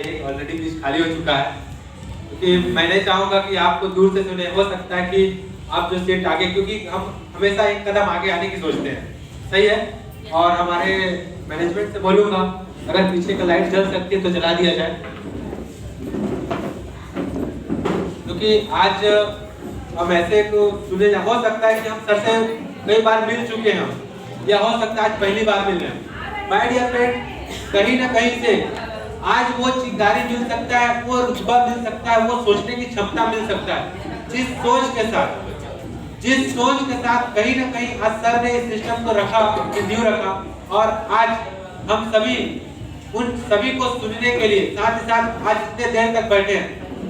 नहीं, ऑलरेडी बीच खाली हो चुका है, क्योंकि मैं नहीं चाहूँगा कि आपको दूर से सुने। हो सकता है कि आप जो सीट आगे, क्योंकि हम हमेशा एक कदम आगे आने की सोचते हैं, सही है। और हमारे मैनेजमेंट से बोलूँगा अगर पीछे का लाइट जल सकती है तो जला दिया जाए, क्योंकि आज हम ऐसे को सुने। हो सकता है कि हम सर से कई बार मिल चुके हैं, या हो सकता है आज पहली बार मिल रहे हैं। माय डियर फ्रेंड, कहीं ना कहीं से आज वो चिंगारी मिल सकता है, वो रुतबा मिल सकता है, वो सोचने की क्षमता मिल सकता है, जिस सोच के साथ कहीं ना कहीं आज सर ने इस सिस्टम को रखा, न्यू रखा। और आज हम सभी उन सभी को सुनने के लिए साथ ही साथ आज इतने देर तक बैठे हैं।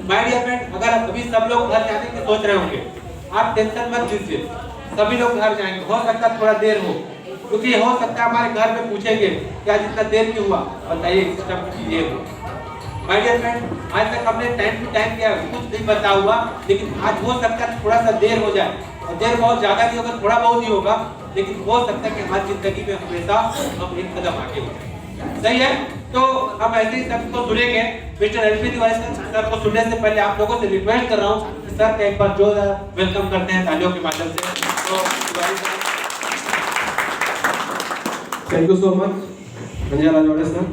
माय डियर फ्रेंड, अगर अभी सब लोग घर जाने की सोच रहे होंगे, आप टेंशन मत लीजिए, सभी लोग घर जाएंगे। हो सकता है थोड़ा देर हो, क्योंकि हो सकता है हमारे घर में पूछेंगे क्या जितना देर क्यों हुआ, बताइए सिस्टम ये हो। माय डियर फ्रेंड, आज तक हमने टाइम टू टाइम किया, कुछ नहीं बता हुआ, लेकिन आज हो सकता है थोड़ा सा देर हो जाए, और देर बहुत ज्यादा नहीं होगा, थोड़ा बहुत ही होगा, लेकिन हो सकता है कि हमारी जिंदगी में हमेशा हम एक कदम आगे हो जाए, सही है। तो हम ऐसे ही सबको सुनेंगे। मिस्टर एलपी तिवारी सर को सुनने से पहले आप लोगों से रिक्वेस्ट कर रहा हूँ कि सर का एक बार जो वेलकम करते हैं तालियों के माध्यम से। तो thank you so much Sanjay Rajwade sir.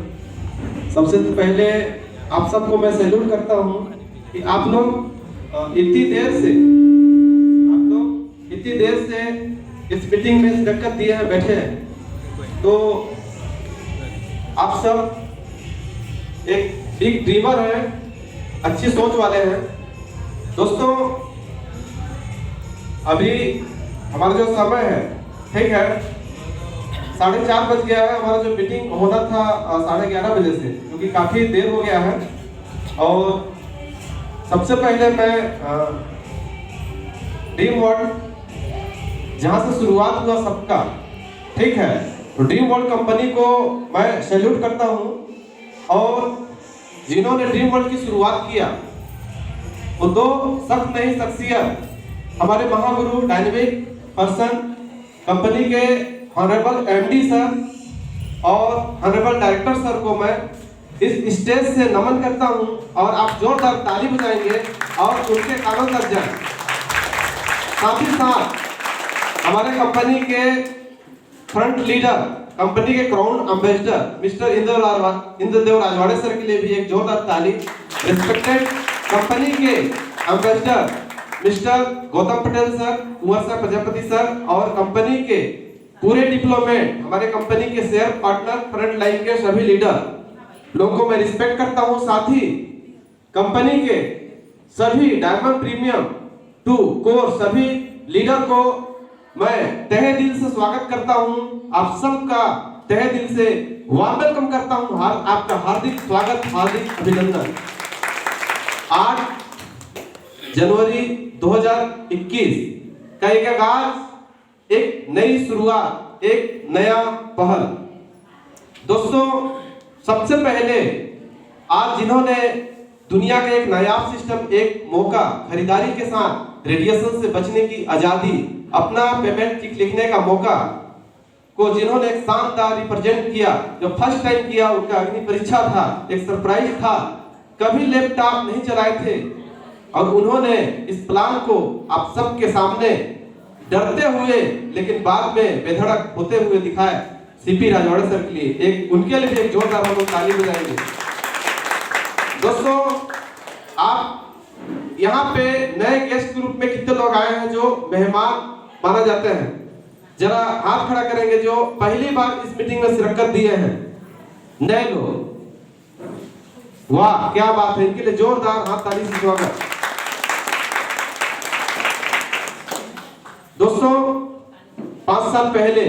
सबसे पहले आप सबको मैं सैल्यूट करता हूँ कि आप लोग इतनी देर से इस मीटिंग में शिरकत दिए हैं, बैठे हैं। तो आप सब एक बिग ड्रीमर है, अच्छी सोच वाले हैं। दोस्तों, अभी हमारा जो समय है, ठीक है, 4:30 बज गया है। हमारा जो मीटिंग होना था 11:30 बजे से, क्योंकि काफी देर हो गया है। और सबसे पहले मैं ड्रीम वर्ल्ड, जहां से शुरुआत हुआ सबका, ठीक है, तो ड्रीम वर्ल्ड कंपनी को मैं सैल्यूट करता हूं। और जिन्होंने ड्रीम वर्ल्ड की शुरुआत किया वो दो सख्त नहीं शख्सियत, हमारे महागुरु डायनेमिक पर्सन कंपनी के ऑनरेबल एमडी सर और ऑनरेबल डायरेक्टर सर को मैं इस स्टेज से नमन करता हूं। और आप जोरदार ताली बजाएंगे और उनके कानों तक जाएं। साथ ही साथ हमारे कंपनी के फ्रंट लीडर, कंपनी के crown ambassador mister Indradev Rajwade sir के लिए भी एक जोरदार ताली। रिस्पेक्टेड कंपनी के ambassador mister Gautam Patel sir, Kunwar sir, Prajapati sir, और कंपनी के पूरे डिप्लोमेट, हमारे कंपनी के शेयर पार्टनर, फ्रंट लाइन के सभी लीडर लोगों को मैं रिस्पेक्ट करता हूं। साथ ही कंपनी के सभी डायमंड प्रीमियम 2 कोर सभी लीडर को मैं तहे दिल से स्वागत करता हूं। आप सबका तहे दिल से वार्म वेलकम करता हूं। आपका हार्दिक स्वागत, हार्दिक अभिनंदन। 8 जनवरी 2021 का एक आगाज, एक नई शुरुआत, एक नया पहल। दोस्तों, सबसे पहले आज जिन्होंने दुनिया का एक नायाब सिस्टम, एक मौका, खरीदारी के साथ रेडिएशन से बचने की आजादी, अपना पेमेंट चेक लिखने का मौका को जिन्होंने एक शानदार रिप्रेजेंट किया, जो फर्स्ट टाइम किया, उनका अग्नि परीक्षा था, एक सरप्राइज था, कभी लैपटॉप नहीं चलाए थे, और उन्होंने इस प्लान को आप सबके सामने डरते हुए लेकिन बाद में बेधड़क होते हुए दिखाए। सीपी राजवाड़े सर के लिए एक, उनके लिए भी एक जोरदार हम लोग ताली बजाएंगे। दोस्तों, आप यहाँ पे नए गेस्ट के रूप में कितने लोग आए हैं जो मेहमान माना जाते हैं? जरा हाथ खड़ा करेंगे जो पहली बार इस मीटिंग में शिरकत दिए हैं, नए लोग। वाह, क्या बात है, इनके लिए जोरदार हाथ ताली से स्वागत। दोस्तों, 5 साल पहले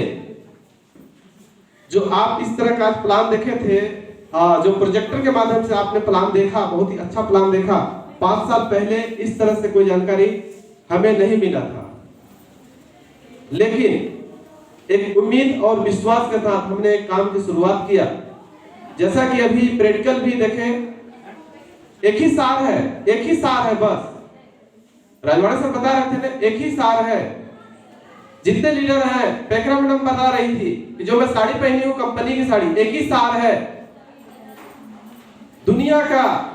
जो आप इस तरह का प्लान देखे थे, जो प्रोजेक्टर के माध्यम से आपने प्लान देखा, बहुत ही अच्छा प्लान देखा। 5 साल पहले इस तरह से कोई जानकारी हमें नहीं मिला था, लेकिन एक उम्मीद और विश्वास के साथ हमने एक काम की शुरुआत किया। जैसा कि अभी प्रैक्टिकल भी देखें, एक ही सार है बस। राजवाड़े सर बता रहे थे ना, एक ही सार है। जितने लीडर हैं, पैकरा मैडम बता रही थी कि जो मैं साड़ी पहनी हूं कंपनी की साड़ी, एक ही सार है। दुनिया का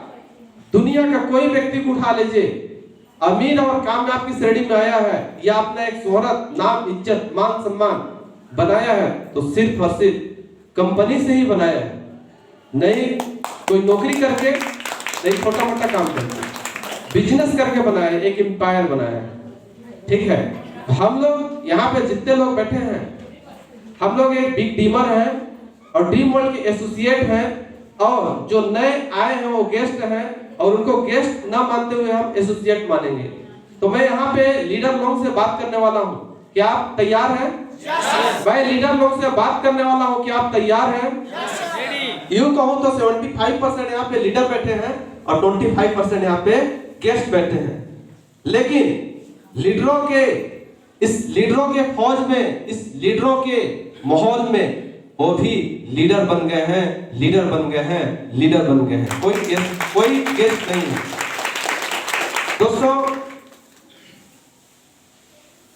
कोई व्यक्ति को उठा लीजिए, अमीर और कामयाब की श्रेणी में आया है या अपना एक शोहरत, नाम, इज्जत, मान सम्मान बनाया है तो सिर्फ और सिर्फ कंपनी से ही बनाया है, नहीं कोई नौकरी करके, नहीं छोटा मोटा काम करके, बिजनेस करके बनाया है, एक एम्पायर बनाया है। ठीक है, हम लोग यहाँ पे जितने लोग बैठे हैं, हम लोग एक बिग डीमर हैं और ड्रीम वर्ल्ड के एसोसिएट हैं, और जो नए आए हैं वो गेस्ट हैं, और उनको गेस्ट ना मानते हुए हम एसोसिएट मानेंगे। तो मैं यहाँ पे लीडर लोगों से बात करने वाला हूँ, क्या आप तैयार हैं? मैं लीडर लोगों से बात करने वाला हूँ, क्या आप तैयार हैं? यूं कहूँ तो 75% यहाँ पे लीडर बैठे हैं और 25% यहाँ पे गेस्ट बैठे हैं। लेकिन इस लीडरों के फौज में, इस लीडरों के माहौल में वो भी लीडर बन गए हैं, लीडर बन गए हैं, लीडर बन गए हैं। कोई गेस्ट नहीं है। दोस्तों,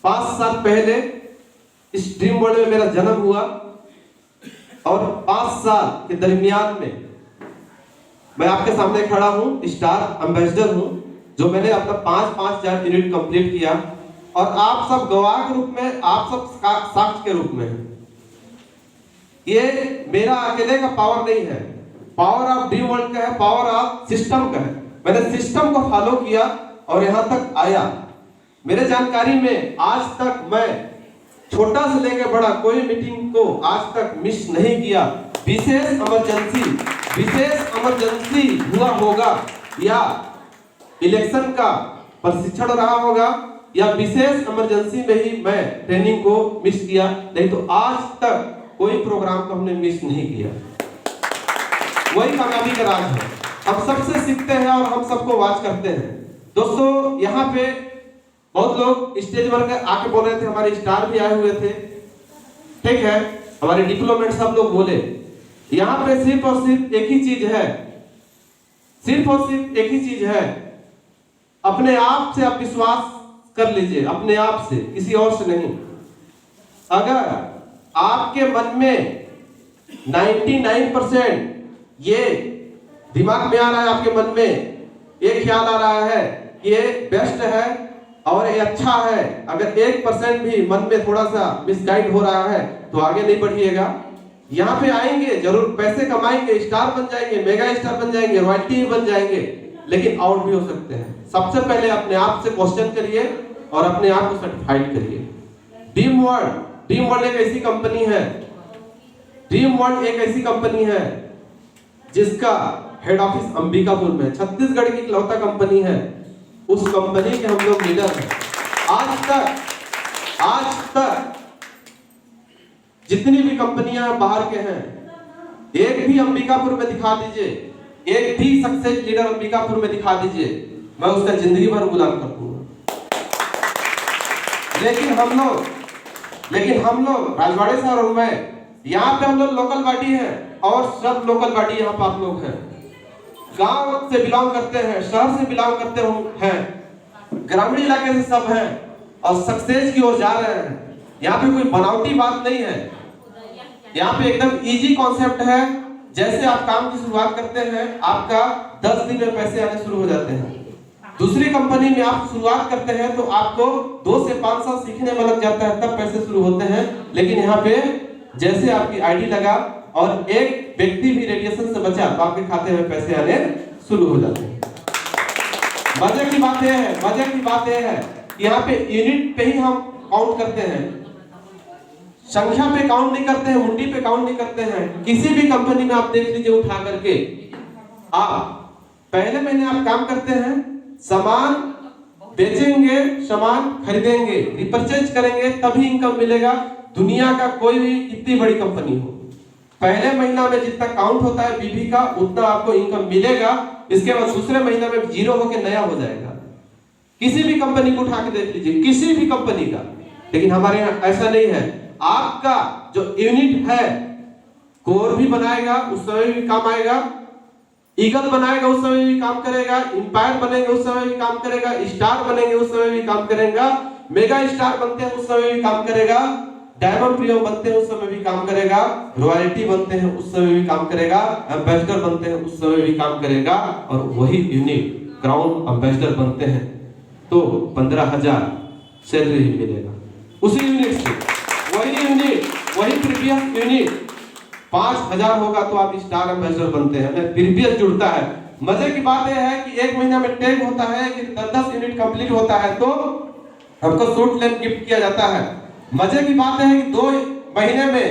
5 साल पहले इस ड्रीम वर्ल्ड में मेरा जन्म हुआ और 5 साल के दरमियान में मैं आपके सामने खड़ा हूं, स्टार एम्बेसडर हूं, जो मैंने अपना 5,000 यूनिट कंप्लीट किया, और आप सब गवाह के रूप में, आप सब साक्ष्य के रूप में हैं। ये मेरा अकेले का पावर नहीं है, पावर ऑफ ड्रीम वर्ल्ड का है, पावर ऑफ सिस्टम का है। मैंने सिस्टम को फॉलो किया और यहां तक आया। मेरे जानकारी में आज तक मैं छोटा से लेकर बड़ा कोई मीटिंग को आज तक मिस नहीं किया। विशेष इमरजेंसी हुआ होगा, या इलेक्शन का प्रशिक्षण रहा होगा, या विशेष इमरजेंसी में ही मैं ट्रेनिंग को मिस किया, नहीं तो आज तक कोई प्रोग्राम को हमने मिस नहीं किया। वही कामयाबी का राज है। हम सबसे सीखते हैं और हम सबको वॉच करते हैं। दोस्तों, यहाँ पे बहुत लोग स्टेज पर आके बोल रहे थे, हमारे स्टार भी आए हुए थे, ठीक है, हमारे डिप्लोमेट सब लोग बोले। यहाँ पे सिर्फ और सिर्फ एक ही चीज है, सिर्फ और सिर्फ एक ही चीज है, अपने आप से आप विश्वास कर लीजिए, अपने आप से, किसी और से नहीं। अगर आपके मन में 99% ये दिमाग में आ रहा है, आपके मन में ये ख्याल आ रहा है कि ये बेस्ट है और ये अच्छा है, अगर 1% भी मन में थोड़ा सा मिसगाइड हो रहा है तो आगे नहीं बढ़िएगा। यहाँ पे आएंगे, जरूर पैसे कमाएंगे, स्टार बन जाएंगे, मेगा स्टार बन जाएंगे, रॉयल्टी बन जाएंगे, लेकिन आउट भी हो सकते हैं। सबसे पहले अपने आप से क्वेश्चन करिए और अपने आप को सर्टिफाइड करिए। ड्रीम वर्ल्ड एक ऐसी कंपनी है, ड्रीम वर्ल्ड एक ऐसी कंपनी है जिसका हेड ऑफिस अंबिकापुर में, छत्तीसगढ़ की इकलौता कंपनी है। उस कंपनी के हम लोग लीडर हैं। आज तक जितनी भी कंपनियां बाहर के हैं, एक भी अंबिकापुर में दिखा दीजिए, एक भी सक्सेस लीडर अंबिकापुर में दिखा दीजिए, मैं उसका जिंदगी भर गुलाम कर दूंगा। लेकिन हम लोग राजवाड़े सर और मैं, यहाँ पे हम लोग लोकल बॉडी हैं, और सब लोकल बॉडी यहाँ पर आप लोग हैं, गांव से बिलोंग करते हैं, शहर से बिलोंग करते हैं, ग्रामीण इलाके से सब हैं और सक्सेस की ओर जा रहे हैं। यहाँ पे कोई बनावटी बात नहीं है, यहाँ पे एकदम इजी कॉन्सेप्ट है। जैसे आप काम की शुरुआत करते हैं, आपका 10 दिन में पैसे आने शुरू हो जाते हैं। दूसरी कंपनी में आप शुरुआत करते हैं तो आपको 2 से 5 साल सीखने में लग जाता है, तब पैसे शुरू होते हैं। लेकिन यहाँ पे जैसे आपकी आईडी लगा और एक व्यक्ति भी रेडिएशन से बचा तो आपके खाते में पैसे आने शुरू हो जाते हैं। मजे की बात यह है कि यहाँ पे यूनिट पे ही हम काउंट करते हैं, संख्या पे काउंट नहीं करते हैं, मुंडी पे काउंट नहीं करते हैं। किसी भी कंपनी में आप देख लीजिए उठा करके, आप पहले महीने आप काम करते हैं, सामान बेचेंगे, सामान खरीदेंगे, रिपर्चेज करेंगे, तभी इनकम मिलेगा। दुनिया का कोई भी कितनी बड़ी कंपनी हो, पहले महीना में जितना काउंट होता है बीबी का, उतना आपको इनकम मिलेगा। इसके बाद दूसरे महीना में जीरो होके नया हो जाएगा। किसी भी कंपनी को उठा के देख लीजिए, किसी भी कंपनी का। लेकिन हमारे यहाँ ऐसा नहीं है। आपका जो यूनिट है, कोर भी बनाएगा उस समय भी काम आएगा, ईगल बनाएगा उस समय भी काम करेगा, एम्पायर बनेंगे उस समय भी काम करेगा, स्टार बनेंगे उस समय भी काम करेगा, मेगा स्टार बनते हैं उस समय भी काम करेगा, डायमंड प्रीमियम बनते हैं उस समय भी काम करेगा, रॉयल्टी बनते हैं उस समय भी काम करेगा, एम्बेसडर बनते हैं उस समय भी काम करेगा, और वही यूनिट क्राउन एम्बेसडर बनते हैं तो 15,000 सैलरी मिलेगा उसी यूनिट से। वही यूनिट, वही प्रीवियस यूनिट 5,000 होगा तो आप स्टार एम्बेसडर बनते हैं, प्रीवियस जुड़ता है। मजे की बात यह है कि एक महीना में टैग होता है कि 10 यूनिट कंप्लीट होता है तो हमको सूट लेंथ गिफ्ट किया जाता है। मजे की बात है कि 2 महीने में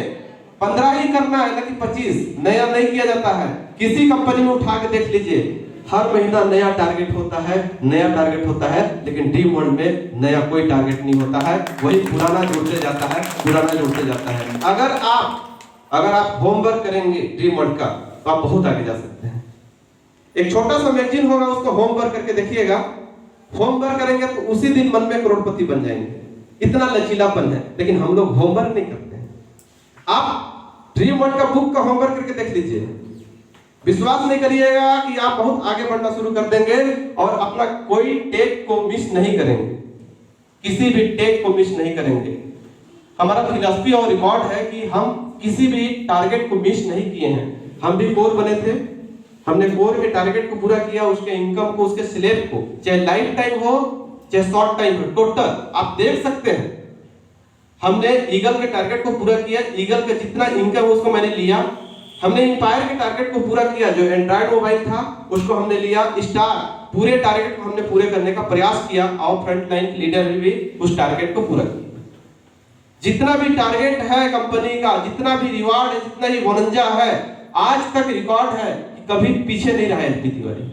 15 ही करना है ना कि 25, नया नहीं किया जाता है। किसी कंपनी में उठा के देख लीजिए, हर महीना नया टारगेट होता है, नया टारगेट होता है, लेकिन ड्रीम वर्ल्ड में नया कोई टारगेट नहीं होता है, वही पुराना जुड़ते जाता है, पुराना जुड़ते जाता है। अगर आप होमवर्क करेंगे ड्रीम वर्ल्ड का तो आप बहुत आगे जा सकते हैं। एक छोटा सा मैगजीन होगा, उसको होमवर्क करके देखिएगा, होमवर्क करेंगे तो उसी दिन मन में करोड़पति बन जाएंगे, इतना लचीलापन है। लेकिन हम लोग होमवर्क नहीं करते हैं। आप ड्रीम वर्ल्ड का बुक का होमवर्क करके देख लीजिए, विश्वास नहीं करिएगा कि आप बहुत आगे बढ़ना शुरू कर देंगे और अपना कोई टेक को मिस नहीं करेंगे, किसी भी टेक को मिस नहीं करेंगे। हमारा फिलॉसफी और रिकॉर्ड है कि हम किसी भी टारगेट को मिस नहीं किए हैं। हम भी कोर बने थे, हमने कोर के टारगेट को पूरा किया, उसके इनकम को, उसके स्लेब को, चाहे लाइफ टाइम हो चाहे शॉर्ट टाइम हो, टोटल आप देख सकते हैं। हमने ईगल के टारगेट को पूरा किया, ईगल का जितना इनकम उसको मैंने लिया। हमने इंपायर के टारगेट को पूरा किया, जो एंड्रॉइड मोबाइल था उसको हमने लिया। स्टार पूरे टारगेट को हमने पूरे करने का प्रयास किया और फ्रंट लाइन लीडर भी उस टारगेट को पूरा किया। जितना भी टारगेट है कंपनी का, जितना भी रिवार्ड है, जितना ही बोनंजा है, आज तक रिकॉर्ड है कि कभी पीछे नहीं रहा एलपी तिवारी।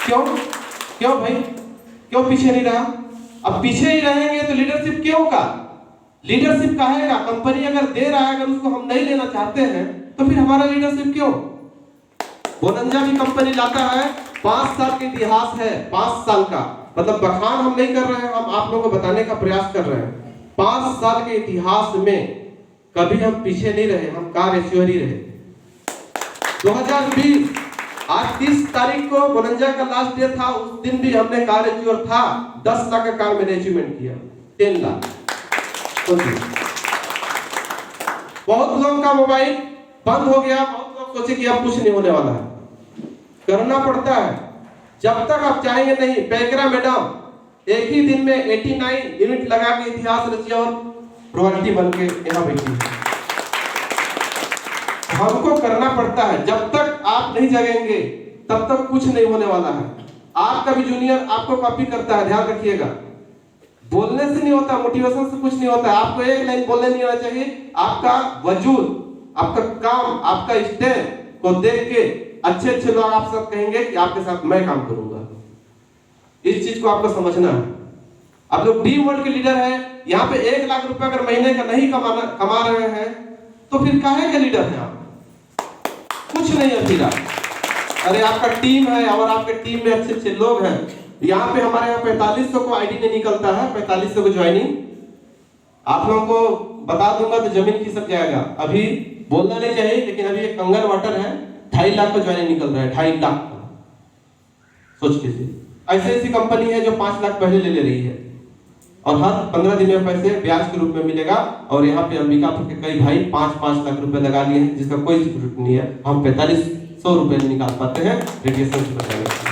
क्यों भाई, क्यों पीछे नहीं रहा? अब पीछे ही रहेंगे तो लीडरशिप क्यों का, लीडरशिप काहेगा? कंपनी अगर दे रहा है, अगर उसको हम नहीं लेना चाहते हैं तो फिर हमारा लीडरशिप क्यों? बोनंजा भी कंपनी लाता है, 5 साल का इतिहास है, 5 साल का, मतलब बखान हम नहीं कर रहे हैं, हम आप लोगों को बताने का प्रयास कर रहे हैं। 5 साल के इतिहास में कभी हम पीछे नहीं रहे, हम कार ऐश्वर्य रहे। 2020 आज 30 तारीख को बोनंजा का लास्ट डे था, उस दिन भी हमने कार ऐश्वर्य था, 10 लाख का कार मैंने अचीवमेंट किया, 10 लाख। बहुत लोगों का मोबाइल बंद हो गया, बहुत लोग सोचे कि अब कुछ नहीं होने वाला है, करना पड़ता है जब तक आप चाहेंगे नहीं। पैकरा मैडम एक ही दिन में 89 यूनिट लगा के इतिहास रची और रॉयल्टी बन के यहाँ बैठी है। हमको करना पड़ता है, जब तक आप नहीं जगेंगे तब तक कुछ नहीं होने वाला है। आपका भी जूनियर आपको कॉपी करता है, ध्यान रखिएगा। बोलने से नहीं होता, मोटिवेशन से कुछ नहीं होता। आपको एक लाइन बोलने नहीं आना चाहिए, आपका वजूद, आपका काम, आपका स्टैंड को देख के अच्छे लोग आप सब कहेंगे कि आपके साथ मैं काम करूंगा। इस चीज को आपको समझना है। आप लोग ड्रीम वर्ल्ड के लीडर हैं, यहाँ पे 1 लाख रुपए अगर महीने का नहीं कमा रहे हैं तो फिर काहे के लीडर हैं आप? कुछ नहीं है फिर आप। अरे आपका टीम है और आपके टीम में अच्छे लोग हैं। यहाँ पे हमारे यहाँ 4500 को आईडी नहीं निकलता है, 4500 को ज्वाइनिंग। आप लोगों को बता दूंगा तो जमीन खिसक जाएगा। अभी बोलना नहीं चाहिए, लेकिन अभी एक कंगन वाटर है, 2.5 लाख का ज्वाइनिंग निकल रहा है, 2.5 लाख का। सोच लीजिए, ऐसी कंपनी है जो 5 लाख पहले ले रही है और हर 15 दिन में पैसे ब्याज के रूप में मिलेगा। और यहाँ पे अंबिकापुर के कई भाई 5-5 लाख रुपए लगा लिए हैं, जिसका कोई सिक्योरिटी नहीं है। हम 4500 रुपए निकाल पाते हैं रेडिएशन से बचाने के लिए।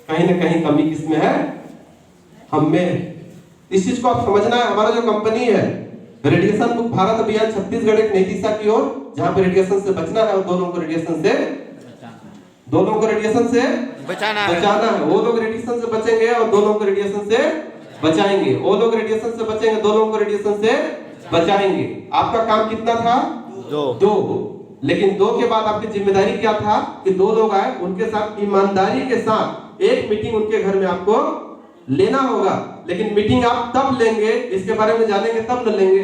कहीं ना कहीं कमी किसमें है? हम में। इस चीज को आप समझना है। हमारा जो कंपनी है रेडिएशन मुक्त भारत अभियान छत्तीसगढ़ एक नई दिशा की ओर, जहां पे रेडिएशन से बचना है और दो लोगों को रेडिएशन से बचाना है। वो लोग रेडिएशन से बचेंगे और दो लोगों को रेडिएशन से बचाएंगे। वो लोग रेडिएशन से बचेंगे, दो लोगों को रेडिएशन से बचाएंगे। आपका काम कितना था? 2। लेकिन 2 के बाद आपकी जिम्मेदारी क्या था कि 2 लोग आए, उनके साथ ईमानदारी के साथ एक मीटिंग उनके घर में आपको लेना होगा। लेकिन मीटिंग आप तब लेंगे, इसके बारे में जानेंगे तब न लेंगे।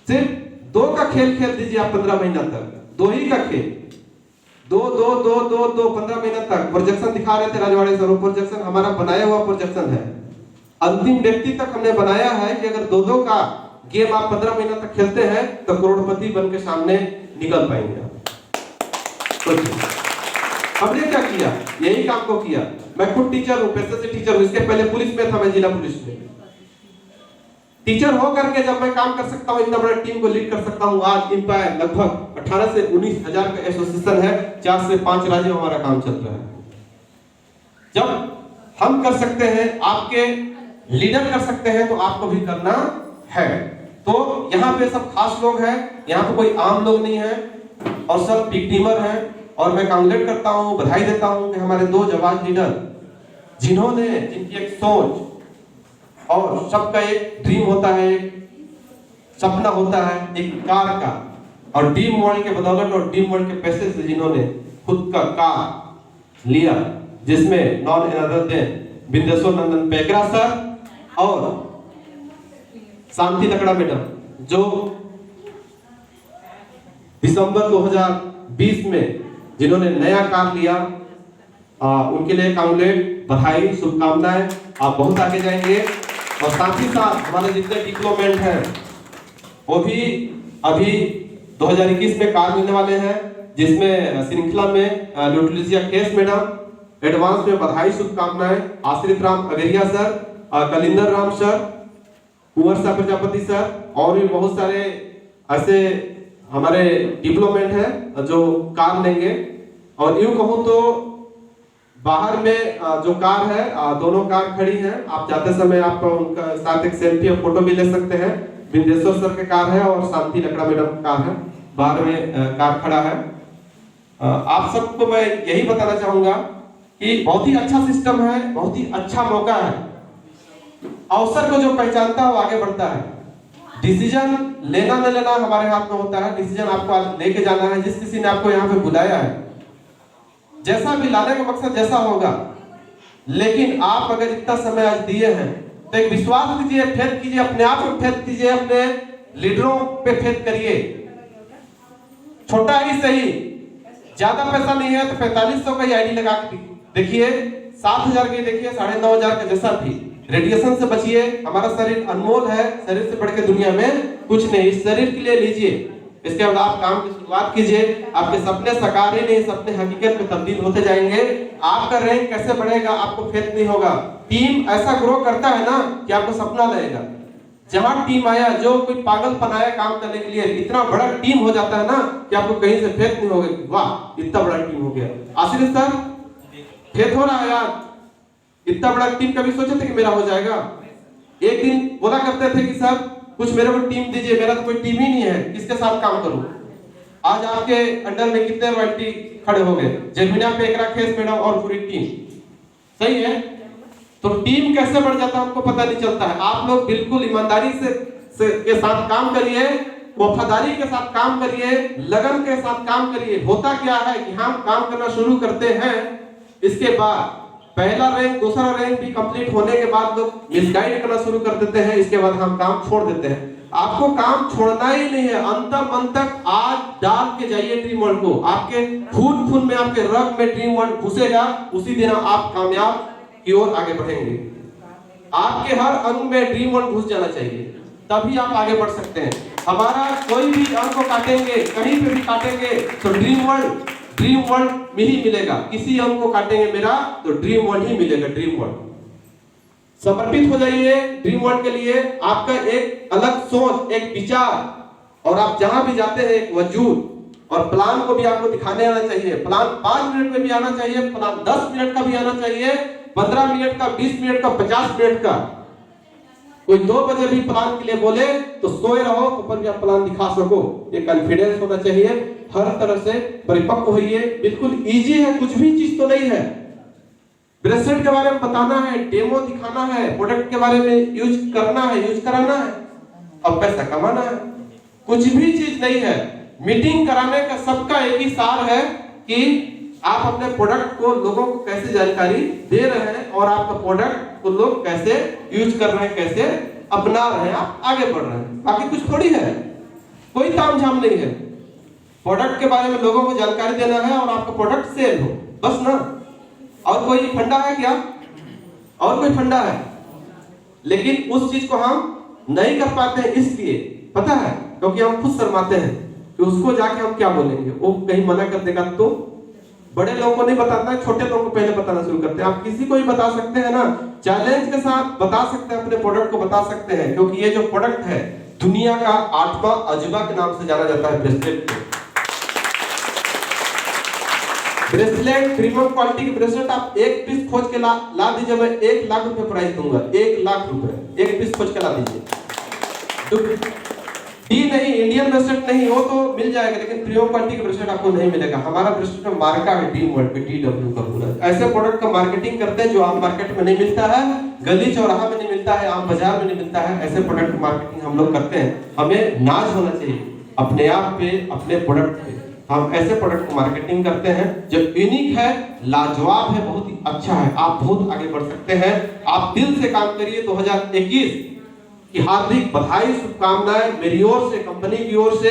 सिर्फ 2 का खेल खेल दीजिए आप 15 महीना तक, 2 ही का खेल, 2 15 महीना तक। प्रोजेक्शन दिखा रहे थे राजवाड़े सर, वो प्रोजेक्शन हमारा बनाया हुआ प्रोजेक्शन है। अंतिम व्यक्ति तक हमने बनाया है कि अगर 2 का गेम आप 15 महीना तक खेलते हैं तो करोड़पति बन के सामने निकल पाएंगे आप। हमने क्या किया, यही काम को किया। मैं खुद टीचर हूँ, पेशे से टीचर हूँ, इसके पहले पुलिस में था, मैं जिला पुलिस में। टीचर हो करके जब मैं काम कर सकता हूँ, इतना बड़ा टीम को लीड कर सकता हूँ। आज एम्पायर लगभग 18 से 19 हजार का एसोसिएशन है, 4 से 5 राज्यों में हमारा काम चल रहा है। जब हम कर सकते हैं, आपके लीडर कर सकते हैं, तो आपको भी करना है। तो यहाँ पे सब खास लोग हैं, यहाँ पे कोई आम लोग नहीं है और सब बिग टीमर हैं। और मैं कांग्रेचुलेट करता हूँ, बधाई देता हूँ कि हमारे 2 जवान लीडर जिन्होंने, जिनकी एक सोच और सबका एक ड्रीम होता है, एक सपना होता है एक कार का, और ड्रीम वर्ल्ड के बदौलत और ड्रीम वर्ल्ड के पैसे से जिन्होंने खुद का कार लिया, जिसमें नॉन अदर देन बिंदेश्वर नंदन पेकरा सर और शांति लकड़ा मैडम, जो दिसंबर 2020 में जिन्होंने नया कार लिया, उनके लिए कांग्रेचुलेट, बधाई, शुभकामनाएं। आप बहुत आगे जाएंगे। और साथ ही साथ हमारे जितने डिप्लोमेंट हैं वो भी अभी 2021 में कार मिलने वाले हैं, जिसमें श्रृंखला में लुटलिजिया केस मैडम, एडवांस में बधाई, शुभकामनाएं। आश्रित राम अगरिया सर, कलिंदर राम सर, कुंवर सा प्रजापति सर, और भी बहुत सारे ऐसे हमारे डिप्लोमेंट हैं जो कार लेंगे। और यूं कहूं तो बाहर में जो कार है, दोनों कार खड़ी हैं, आप जाते समय आप उनका साथ एक सेल्फी और फोटो भी ले सकते हैं। बिंदेश्वर सर के कार है और शांति लकड़ा मैडम कार है, बाहर में कार खड़ा है। आप सबको मैं यही बताना चाहूंगा कि बहुत ही अच्छा सिस्टम है, बहुत ही अच्छा मौका है। अवसर को जो पहचानता है वो आगे बढ़ता है। डिसीजन लेना न लेना हमारे हाथ में होता है, डिसीजन आपको लेके जाना है। जिस किसी ने आपको यहाँ पे बुलाया है, जैसा भी लाने का मकसद जैसा होगा, लेकिन आप अगर इतना समय आज दिए हैं तो एक विश्वास कीजिए, फेथ कीजिए, अपने आप पे फेथ कीजिए, अपने लीडरों पे फेथ करिए। छोटा ही सही, ज्यादा पैसा नहीं है तो 4500 का आईडी लगा के देखिए, 7000 के देखिए, 9500 का जैसा भी। रेडिएशन से बचिए, हमारा शरीर अनमोल है, शरीर से बढ़ के दुनिया में कुछ नहीं, इस शरीर के लिए लीजिए। इसके बाद आप काम की शुरुआत कीजिए। आपके सपने साकार ही नहीं, सपने हकीकत में तब्दील होते जाएंगे। आपका रैंक कैसे बढ़ेगा, आपको फेथ नहीं होगा। टीम ऐसा ग्रो करता है ना कि आपको सपना लगेगा। जहां टीम आया, जो कोई पागलपन आया काम करने के लिए, इतना बड़ा टीम हो जाता है ना कि आपको कहीं से फेथ नहीं होगा, वाह इतना बड़ा टीम हो गया। आशीष सर, फेथ हो रहा है यार, इतना बड़ा टीम कभी सोचे थे कि मेरा हो जाएगा? एक दिन बोला करते थे कि सर कुछ मेरे को टीम दीजिए, मेरा तो कोई टीम ही नहीं है, किसके साथ काम करूं? आज आपके अंडर में कितने रॉयल्टी खड़े हो गए, जेमिना पेकरा, केस मैडम और पूरी टीम। सही है, तो टीम कैसे बढ़ जाता है हमको पता नहीं चलता है। आप लोग बिल्कुल ईमानदारी से के साथ काम करिए, वफादारी के साथ काम करिए, लगन के साथ काम करिए। होता क्या है कि हम काम करना शुरू करते हैं, इसके बाद पहला रैंक, दूसरा रैंक भी कंप्लीट होने के बाद लोग मिसगाइड करना शुरू कर देते हैं, इसके बाद हम काम छोड़ देते हैं। आपको काम छोड़ना ही नहीं है, अंत तक आज डाल के जाइए ड्रीम वर्ल्ड को। आपके खून में, आपके रग में ड्रीम वर्ल्ड घुसेगा, उसी दिन आप कामयाब की ओर आगे बढ़ेंगे। आपके हर अंग में ड्रीम वर्ल्ड घुस जाना चाहिए, तभी आप आगे बढ़ सकते हैं। हमारा कोई भी अंग को काटेंगे, कहीं पे भी काटेंगे तो ड्रीम वर्ल्ड में ही मिलेगा। किसी अंग को काटेंगे मेरा तो ड्रीम वर्ल्ड ही मिलेगा। ड्रीम वर्ल्ड समर्पित हो जाइए ड्रीम वर्ल्ड के लिए। आपका एक अलग सोच, एक विचार, और आप जहां भी जाते हैं एक वजूद और प्लान को भी आपको दिखाने आना चाहिए। प्लान 5 मिनट में भी आना चाहिए, प्लान 10 मिनट का भी आना चाहिए, 15 मिनट का, 20 मिनट का, 50 मिनट का। कोई 2 बजे भी प्लान के लिए बोले तो सोए रहो, तो पर भी आप प्लान दिखा सको। ये कॉन्फिडेंस होना चाहिए, हर तरह से परिपक्व होइए। बिल्कुल इजी है, कुछ भी चीज तो नहीं है। ब्रेसलेट के बारे में बताना है, डेमो दिखाना है, प्रोडक्ट के बारे में यूज करना है, यूज कराना है, अब पैसा कमाना है। कुछ भी चीज नहीं है। मीटिंग कराने का सबका एक ही सार है कि आप अपने प्रोडक्ट को लोगों को कैसे जानकारी दे रहे हैं और आपका प्रोडक्ट को लोग कैसे यूज कर रहे हैं, कैसे अपना रहे हैं, आप आगे बढ़ रहे हैं। बाकी कुछ थोड़ी है, कोई तामझाम नहीं है। प्रोडक्ट के बारे में लोगों को जानकारी देना है और आपका प्रोडक्ट सेल हो, बस ना। और कोई फंडा है क्या? और कोई फंडा है? लेकिन उस चीज को हम नहीं कर पाते हैं, इसलिए पता है, क्योंकि हम खुद शर्माते हैं कि उसको जाके हम क्या बोलेंगे, वो कहीं मना कर देगा तो बड़े लोगों को नहीं बताता है, छोटे लोगों को पहले बताना शुरू करते हैं। आप किसी को भी बता सकते हैं ना, चैलेंज के साथ बता सकते हैं, अपने प्रोडक्ट को बता सकते हैं, क्योंकि ये जो प्रोडक्ट है दुनिया का 8वां अजूबा के नाम से जाना जाता है ब्रेसलेट को। ब्रेसलेट प्रीमियम क्वालिटी के ब्रेसलेट आप एक पीस खोज के ला दीजिए, मैं 1 लाख रुपए प्राइस दूंगा। 1 लाख रुपए एक पीस खोज के ला दीजिए। डी नहीं, इंडियन ब्रेसलेट नहीं, वो तो मिल जाएगा, लेकिन प्रीमियम क्वालिटी का ब्रेसलेट आपको नहीं मिलेगा। हमारा ब्रेसलेट का मार्का है ड्रीम वर्ल्ड पे, DW का पूरा। ऐसे प्रोडक्ट का मार्केटिंग करते हैं जो आम मार्केट में नहीं मिलता है, गली चौराहा में नहीं मिलता है, आम बाजार में नहीं मिलता है। ऐसे प्रोडक्ट की मार्केटिंग हम लोग करते हैं। हमें नाज होना चाहिए अपने आप पे, अपने प्रोडक्ट पे। हम ऐसे प्रोडक्ट को मार्केटिंग करते हैं जो यूनिक है, लाजवाब है, बहुत ही अच्छा है। आप बहुत आगे बढ़ सकते हैं। आप दिल से काम करिए। 2021 की हार्दिक बधाई, शुभकामनाएं मेरी ओर से, कंपनी की ओर से,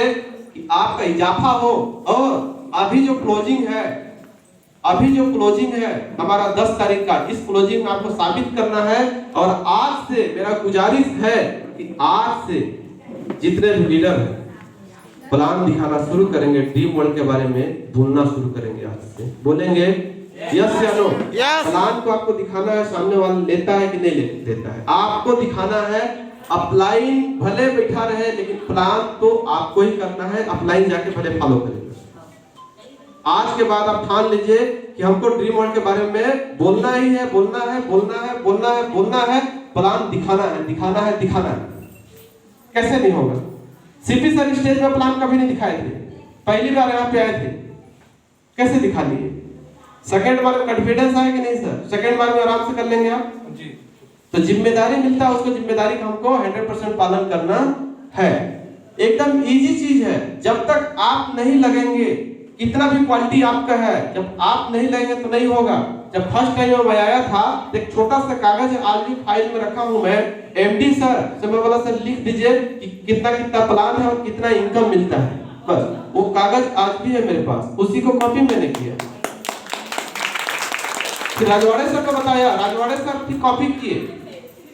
कि आपका इजाफा हो। और अभी जो क्लोजिंग है हमारा 10 तारीख का, इस क्लोजिंग में आपको साबित करना है। और आज से मेरा गुजारिश है कि आज से जितने भी लीडर हैं प्लान दिखाना शुरू करेंगे, ड्रीम वर्ल्ड के बारे में बोलना शुरू करेंगे। आज से बोलेंगे यस या नो। प्लान को आपको दिखाना है, सामने वाला लेता है कि नहीं लेता है, आपको दिखाना है। अपलाइन भले बैठा रहे, लेकिन प्लान तो आपको ही करना है। अपलाइन जाके भले फॉलो करेगा। आज के बाद आप ठान लीजिए कि हमको ड्रीम वर्ल्ड के बारे में बोलना ही है, बोलना है, बोलना है, बोलना है, बोलना है, प्लान दिखाना है, दिखाना है, दिखाना है। कैसे नहीं होगा? सीपी सर स्टेज में प्लान कभी नहीं दिखाए थे, पहली बार यहाँ पे आए थे, कैसे दिखा लिए? सेकंड बार में कॉन्फिडेंस आया कि नहीं सर? सेकंड बार में आराम से कर लेंगे आप जी। तो जिम्मेदारी मिलता है, उसको जिम्मेदारी का हमको 100% पालन करना है। एकदम इजी चीज है। जब तक आप नहीं लगेंगे, कितना भी क्वालिटी आपका है, जब आप नहीं लगेंगे तो नहीं होगा। जब फर्स्ट टाइम मैं आया था, एक छोटा सा कागज आज भी फाइल में रखा हूं मैं, MD सर से मैं बोला सर लिख दीजिए कि कितना कितना प्लान है और कितना इनकम मिलता है। बस वो कागज आज भी है मेरे पास, उसी को कॉपी मैंने किया। फिर राजवाड़े सर को बताया, राजवाड़े सर फिर कॉपी किए,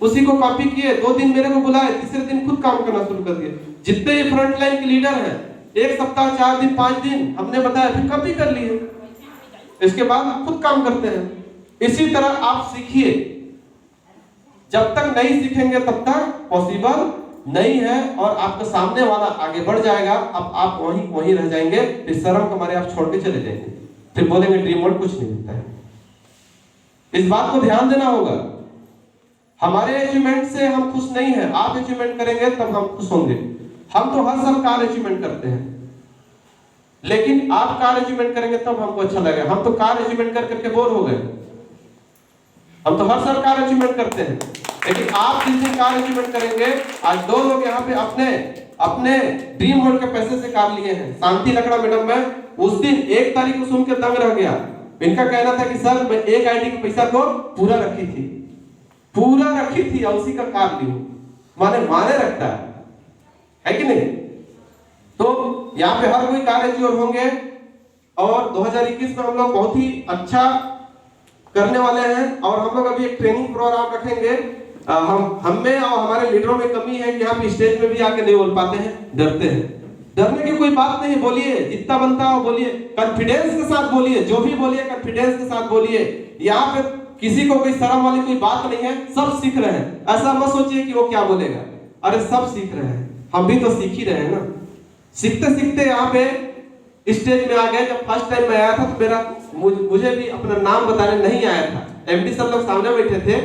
उसी को कॉपी किए। 2 दिन मेरे को बुलाए, तीसरे दिन खुद काम करना शुरू कर दिए। जितने भी फ्रंट लाइन के लीडर हैं, 1 सप्ताह, 4 दिन, 5 दिन हमने बताया, फिर कॉपी कर लिए। इसके बाद खुद काम करते हैं। इसी तरह आप सीखिए। जब तक नहीं सीखेंगे तब तक पॉसिबल नहीं है, और आपके सामने वाला आगे बढ़ जाएगा, अब आप वहीं रह जाएंगे। फिर शर्म के मारे आप छोड़ के चले जाएंगे, फिर बोलेंगे ड्रीम वर्ल्ड कुछ नहीं मिलता है। इस बात को ध्यान देना होगा। हमारे अचीवमेंट से हम खुश नहीं है, आप अचीवमेंट करेंगे तब हम खुश होंगे। हम तो हर साल कार अचीवमेंट करते हैं, लेकिन आप कार अचीवमेंट करेंगे तब हमको अच्छा लगेगा। हम तो कार अचीवमेंट कर करके बोर हो गए। हम तो हर साल कार अचीवमेंट करते हैं, लेकिन आप जिस दिन कार अचीवमेंट करेंगे, आज 2 लोग यहाँ पे अपने ड्रीम वर्ल्ड के पैसे से कार लिए हैं। शांति लकड़ा मैडम, मैं उस दिन 1 तारीख को सुन के दंग रह गया। इनका कहना था कि सर मैं एक आईडी के पैसा को पूरा रखी थी और उसी का कार ली। माने रखता है कि नहीं? तो यहाँ पे हर कोई कार अचीवर होंगे, और 2021 में हम लोग बहुत ही अच्छा करने वाले हैं। और हम लोग अभी एक ट्रेनिंग प्रोग्राम रखेंगे। हम में और हमारे लीडरों में कमी है कि हम स्टेज में भी आके नहीं बोल पाते हैं, डरते हैं। डरने की कोई बात नहीं, बोलिए, जितना बनता है बोलिए, कॉन्फिडेंस के साथ बोलिए, जो भी बोलिए कॉन्फिडेंस के साथ बोलिए। यहाँ पे किसी को कोई शर्म वाली कोई बात नहीं है, सब सीख रहे हैं। ऐसा मत सोचिए कि वो क्या बोलेगा, अरे सब सीख रहे हैं, हम भी तो सीख ही रहे हैं ना। सीखते सीखते यहाँ पे स्टेज में आ गए। जब फर्स्ट टाइम मैं आया था तो मुझे भी अपना नाम बताने नहीं आया था। MD सर लोग सामने बैठे थे,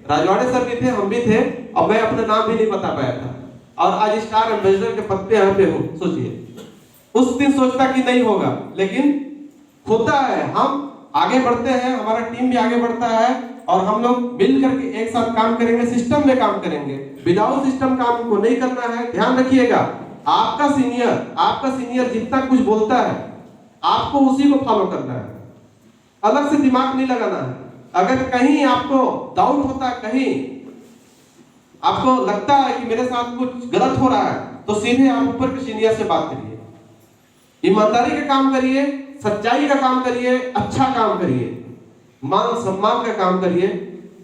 राजवाड़े सर भी थे, हम भी थे, और मैं अपना नाम भी नहीं बता पाया था। और आज स्टार एम्बेसडर के पद पे यहाँ पे हूँ। सोचिए, उस दिन सोचता कि नहीं होगा, लेकिन होता है। हम आगे बढ़ते हैं, हमारा टीम भी आगे बढ़ता है, और हम लोग मिल करके एक साथ काम करेंगे, सिस्टम में काम करेंगे। विदाउट सिस्टम काम को नहीं करना है। ध्यान रखिएगा, आपका सीनियर जितना कुछ बोलता है, आपको उसी को फॉलो करना है, अलग से दिमाग नहीं लगाना है। अगर कहीं आपको डाउट होता है, कहीं आपको लगता है कि मेरे साथ कुछ गलत हो रहा है, तो सीधे आप ऊपर के सीनियर से बात करिए। ईमानदारी का काम करिए, सच्चाई का काम करिए, अच्छा काम करिए, मान सम्मान का काम करिए।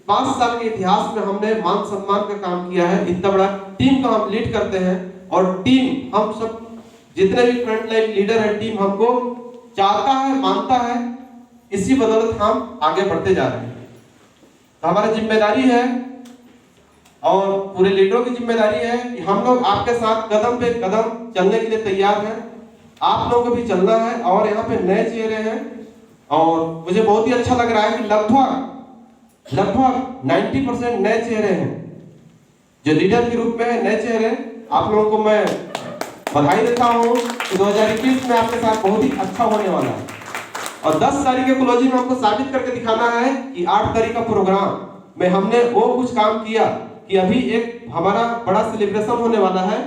5 साल के इतिहास में हमने मान सम्मान का काम किया है। इतना बड़ा टीम को हम लीड करते हैं, और टीम, हम सब जितने भी फ्रंट लाइन लीडर है, टीम हमको चाहता है, मानता है, इसी बदौलत हम आगे बढ़ते जा रहे हैं। तो हमारी जिम्मेदारी है और पूरे लीडरों की जिम्मेदारी है कि हम लोग आपके साथ कदम पे कदम चलने के लिए तैयार हैं। आप लोगों को भी चलना है और यहाँ पे नए चेहरे हैं और मुझे बहुत ही अच्छा लग रहा है कि लगभग 90% नए चेहरे हैं जो लीडर के रूप में है, नए चेहरे। आप लोगों को मैं बधाई देता हूँ कि 2021 में आपके साथ बहुत ही अच्छा होने वाला है। और 10 तारीख के क्लोजिंग में आपको साबित करके दिखाना है कि 8 तारीख का प्रोग्राम में हमने वो कुछ काम किया कि अभी एक हमारा बड़ा सेलिब्रेशन होने वाला है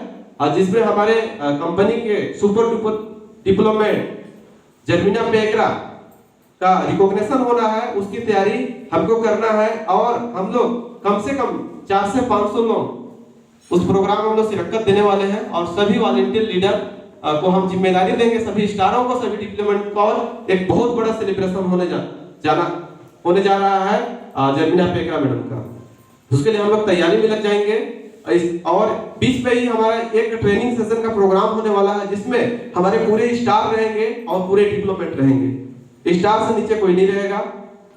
जिसमें हमारे कंपनी के सुपर डुपर डिप्लोमेट जर्मिना पेगरा का रिकॉग्निशन होना है। उसकी तैयारी हमको करना है और हम लोग कम से कम 400 से 500 लोग उस प्रोग्राम में हम लोग शिरकत देने वाले हैं और सभी वॉलंटियर लीडर को हम जिम्मेदारी देंगे, सभी स्टारों को, सभी डिप्लोमेट को, और एक बहुत बड़ा सेलिब्रेशन होने जा रहा है जर्मिना पेगरा मैडम का। उसके लिए हम लोग तैयारी में लग जाएंगे और बीच में ही हमारा एक ट्रेनिंग सेशन का प्रोग्राम होने वाला है जिसमें हमारे पूरे स्टार रहेंगे और पूरे डिप्लोमेट रहेंगे। स्टार से नीचे कोई नहीं रहेगा,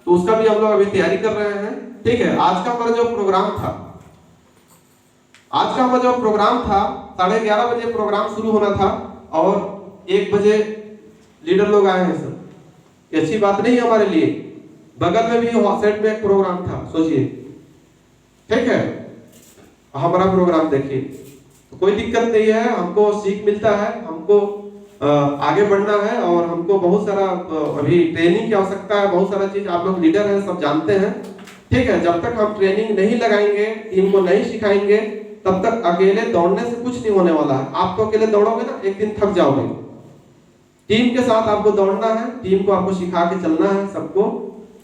तो उसका भी हम लोग अभी तैयारी कर रहे हैं। ठीक है, आज का हमारा जो प्रोग्राम था 11:30 बजे प्रोग्राम शुरू होना था और 1 बजे लीडर लोग आए हैं सर। ये अच्छी बात नहीं है हमारे लिए। बगल में भी सेट में एक प्रोग्राम था, सोचिए। ठीक है, हमारा प्रोग्राम देखिए, तो कोई दिक्कत नहीं है, हमको सीख मिलता है, हमको आगे बढ़ना है और हमको बहुत सारा अभी ट्रेनिंग की आवश्यकता है। बहुत सारा चीज आप लोग लीडर हैं, सब जानते हैं। ठीक है, जब तक हम ट्रेनिंग नहीं लगाएंगे, टीम को नहीं सिखाएंगे, तब तक अकेले दौड़ने से कुछ नहीं होने वाला है। आप तो अकेले दौड़ोगे ना, एक दिन थक जाओगे। टीम के साथ आपको दौड़ना है, टीम को आपको सिखा के चलना है सबको।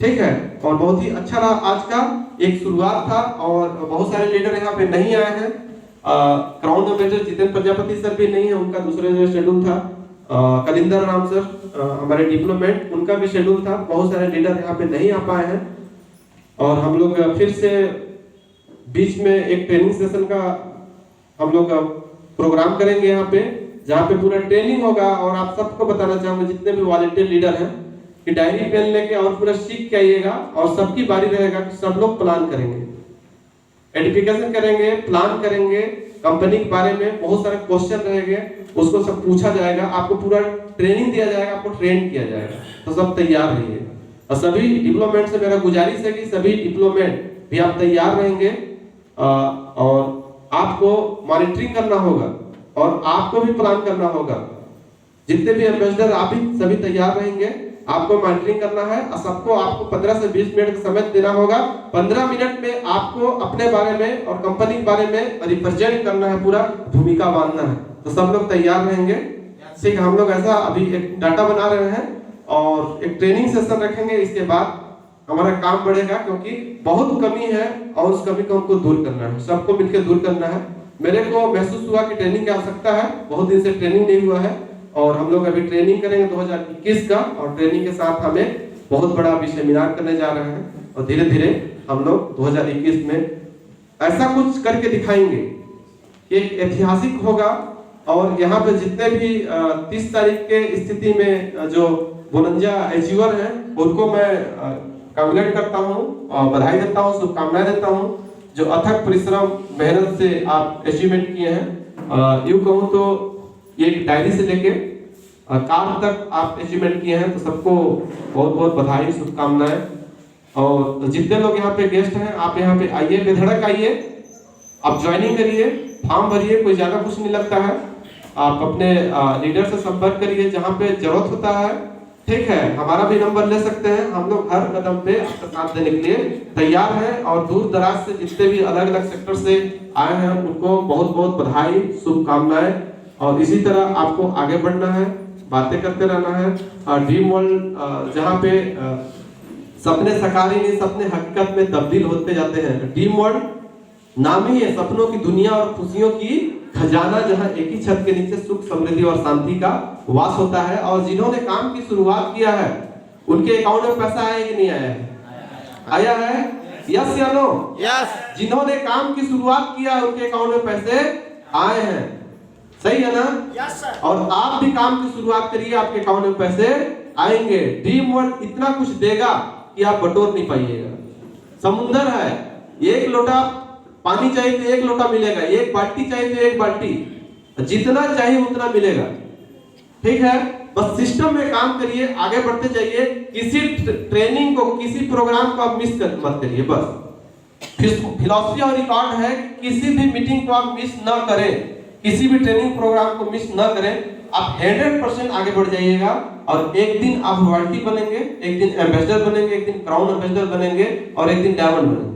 ठीक है, और बहुत ही अच्छा रहा आज का एक शुरुआत था और बहुत सारे लीडर यहाँ पे नहीं आए हैं। Crown ambassador Jitendra Prajapati sir भी नहीं है, उनका दूसरा जो शेड्यूल था। कलिंदर राम सर हमारे डिप्लोमेट, उनका भी शेड्यूल था। बहुत सारे लीडर यहाँ पे नहीं आ पाए हैं और हम लोग फिर से बीच में एक ट्रेनिंग सेशन का हम लोग प्रोग्राम करेंगे यहाँ पे, जहाँ पे पूरा ट्रेनिंग होगा। और आप सबको बताना चाहूंगा, जितने भी वॉलंटियर लीडर हैं, कि डायरी पेन लेके और पूरा सीख के आइएगा और सबकी बारी रहेगा कि सब लोग प्लान करेंगे, एडिफिकेशन करेंगे, प्लान करेंगे, कंपनी के बारे में बहुत सारे क्वेश्चन रहेंगे, उसको सब पूछा जाएगा, आपको पूरा ट्रेनिंग दिया जाएगा, आपको ट्रेन किया जाएगा। तो सब तैयार रहिए और सभी डिप्लोमेट से मेरा गुजारिश है कि सभी डिप्लोमेट भी आप तैयार रहेंगे और आपको मॉनिटरिंग करना होगा और आपको भी प्लान करना होगा। जितने भी एम्बेसडर आप भी सभी तैयार रहेंगे, आपको मॉनिटरिंग करना है और सबको आपको 15 से 20 मिनट का समय देना होगा। 15 मिनट में आपको अपने बारे में और कंपनी के बारे में रिप्रेजेंट करना है, पूरा भूमिका बांधना है। तो सब लोग तैयार रहेंगे। ठीक, हम लोग ऐसा अभी एक डाटा बना रहे हैं और एक ट्रेनिंग सेशन रखेंगे। इसके बाद हमारा काम बढ़ेगा क्योंकि बहुत कमी है और उस कमी को हमको दूर करना है, सबको मिलकर दूर करना है। मेरे को महसूस हुआ कि ट्रेनिंग की आवश्यकता है, बहुत दिन से ट्रेनिंग नहीं हुआ है और हम लोग अभी ट्रेनिंग करेंगे 2021 का। और ट्रेनिंग के साथ हमें बहुत बड़ा अभी सेमिनार करने जा रहे हैं और धीरे धीरे हम लोग 2021 में ऐसा कुछ करके दिखाएंगे कि एक ऐतिहासिक होगा। और यहाँ पे जितने भी 30 तारीख के स्थिति में जो 52 अचीवर हैं, उनको मैं कांग्रेट करता हूँ और बधाई देता हूँ, शुभकामनाएं देता हूँ, जो अथक परिश्रम मेहनत से आप अचीवमेंट किए हैं। यूँ कहूँ तो ये डायरी से लेके कार तक आप अचीवमेंट किए हैं, तो सबको बहुत बहुत बधाई, शुभकामनाएं। और जितने लोग यहाँ पे गेस्ट हैं, आप यहाँ पे आइए, बेधड़क आइए, आप ज्वाइनिंग करिए, फॉर्म भरिए, कोई ज्यादा कुछ नहीं लगता है। आप अपने लीडर से संपर्क करिए जहाँ पे जरूरत होता है। ठीक है, हमारा भी नंबर ले सकते हैं, हम लोग हर कदम पे आपका साथ देने के लिए तैयार हैं। और दूर दराज से जितने भी अलग अलग सेक्टर से आए हैं, उनको बहुत बहुत बधाई, शुभकामनाएं। और इसी तरह आपको आगे बढ़ना है, बातें करते रहना है। ड्रीम वर्ल्ड जहाँ पे सपने साकार ही नहीं, सपने हकीकत में तब्दील होते जाते हैं। ड्रीम वर्ल्ड नाम ही है सपनों की दुनिया और खुशियों की खजाना, जहां एक ही छत के नीचे सुख, समृद्धि और शांति का वास होता है। और जिन्होंने काम की शुरुआत किया है, उनके अकाउंट में पैसा आया कि नहीं आया है? आया है? यस या नो? यस। जिन्होंने काम की शुरुआत किया है, उनके अकाउंट में पैसे आए हैं। सही है ना? Yes sir. और आप भी काम की शुरुआत करिए, आपके अकाउंट में पैसे आएंगे, ड्रीम वर्ल्ड इतना कुछ देगा कि आप बटोर नहीं पाइएगा। समुंदर है, एक लोटा पानी चाहिए तो एक लोटा मिलेगा, एक बाल्टी चाहिए तो एक बाल्टी, जितना चाहिए उतना मिलेगा। ठीक है, बस सिस्टम में काम करिए, आगे बढ़ते जाइए, किसी ट्रेनिंग को, किसी प्रोग्राम को आप मत करिए। बस फिलॉसफी और रिकॉर्ड है कि किसी भी मीटिंग को आप मिस ना करें, किसी भी ट्रेनिंग प्रोग्राम को मिस ना करें। आप 100% आगे बढ़ जाइएगा और एक दिन आप रॉयल्टी बनेंगे, एक दिन एम्बेसडर बनेंगे, एक दिन क्राउन एम्बेसडर बनेंगे और एक दिन डायमंड बनेंगे।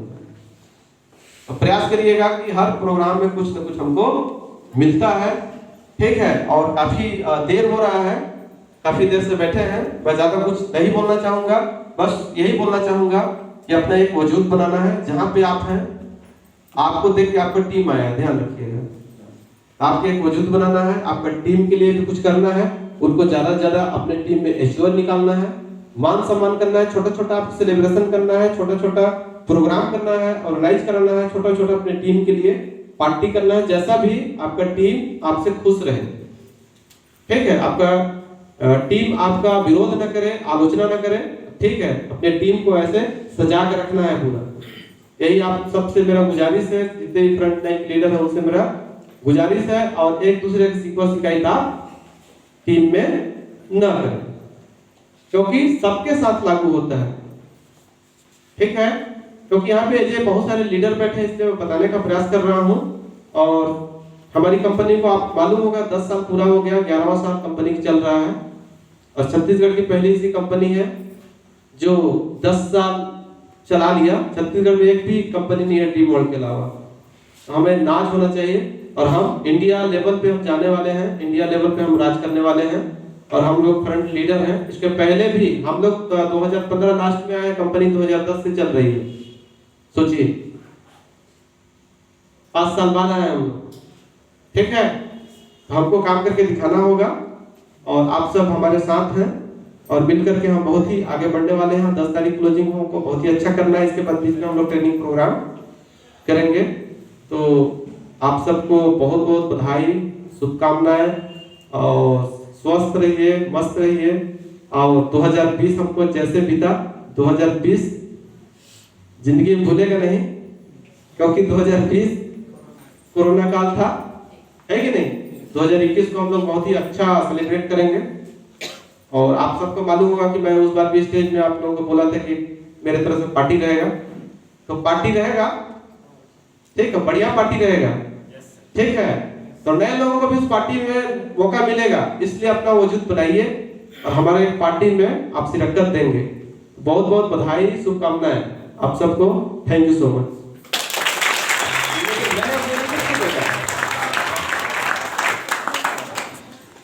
तो प्रयास करिएगा कि हर प्रोग्राम में कुछ न कुछ हमको मिलता है। ठीक है, और काफी देर हो रहा है, काफी देर से बैठे हैं, मैं ज्यादा कुछ नहीं बोलना चाहूंगा। बस यही बोलना चाहूंगा कि अपना एक वजूद बनाना है। जहां पे आप हैं, आपको देख के आपका टीम आया, ध्यान रखिएगा। आपके एक वजूद बनाना है, आपका टीम के लिए भी कुछ करना है, उनको ज्यादा से ज्यादा अपने टीम में एश्योर निकालना है, मान सम्मान करना है, छोटा छोटा आप सेलिब्रेशन करना है, छोटा छोटा प्रोग्राम करना है, ऑर्गेनाइज कराना है, छोटा छोटा अपने टीम के लिए पार्टी करना है, जैसा भी आपका टीम आपसे खुश रहे। ठीक है, आपका टीम आपका विरोध न करे, आलोचना न करे। ठीक है, अपने टीम को ऐसे सजा के रखना है पूरा। यही आप सबसे मेरा गुजारिश है, जितने भी फ्रंट लाइन लीडर है उनसे मेरा गुजारिश है। और एक दूसरे की शिकायत आप टीम में न करें, क्योंकि सबके साथ लागू होता है। ठीक है, क्योंकि यहाँ पे ये बहुत सारे लीडर बैठे हैं, इसलिए मैं बताने का प्रयास कर रहा हूँ। और हमारी कंपनी को आप मालूम होगा 10 साल पूरा हो गया, 11वां साल कंपनी चल रहा है। और छत्तीसगढ़ की पहली ऐसी कंपनी है जो 10 साल चला लिया। छत्तीसगढ़ में एक भी कंपनी नहीं है ड्रीम वर्ल्ड के अलावा। हमें नाज होना चाहिए और हम इंडिया लेवल पे हम जाने वाले हैं, इंडिया लेवल पे हम राज करने वाले हैं और हम लोग फ्रंट लीडर हैं। इसके पहले भी हम लोग 2015 लास्ट में आए, कंपनी 2010 से चल रही है। सोचिए 5 साल बाद आए हम लोग। ठीक है, तो हमको काम करके दिखाना होगा और आप सब हमारे साथ हैं और मिलकर के हम बहुत ही आगे बढ़ने वाले हैं। 10 तारीख क्लोजिंग हमको बहुत ही अच्छा करना है। इसके बाद बीच में हम लोग ट्रेनिंग प्रोग्राम करेंगे। तो आप सबको बहुत बहुत बधाई, शुभकामनाएं और स्वस्थ रहिए, मस्त रहिए। और 2020 हमको जैसे बीता, 2020 जिंदगी में भूलेगा नहीं, क्योंकि 2020 कोरोना काल था, है कि नहीं। 2021 को हम लोग बहुत ही अच्छा सेलिब्रेट करेंगे। और आप सबको मालूम होगा कि मैं उस बार भी स्टेज में आप लोगों को बोला था कि मेरे तरफ से पार्टी रहेगा, तो पार्टी रहेगा। ठीक है, बढ़िया पार्टी रहेगा। ठीक है, तो नए लोगों को भी उस पार्टी में मौका मिलेगा, इसलिए अपना वजूद बनाइए और हमारे पार्टी में आप शिरकत देंगे। बहुत बहुत बधाई, शुभकामनाएं आप सबको। Thank you so much.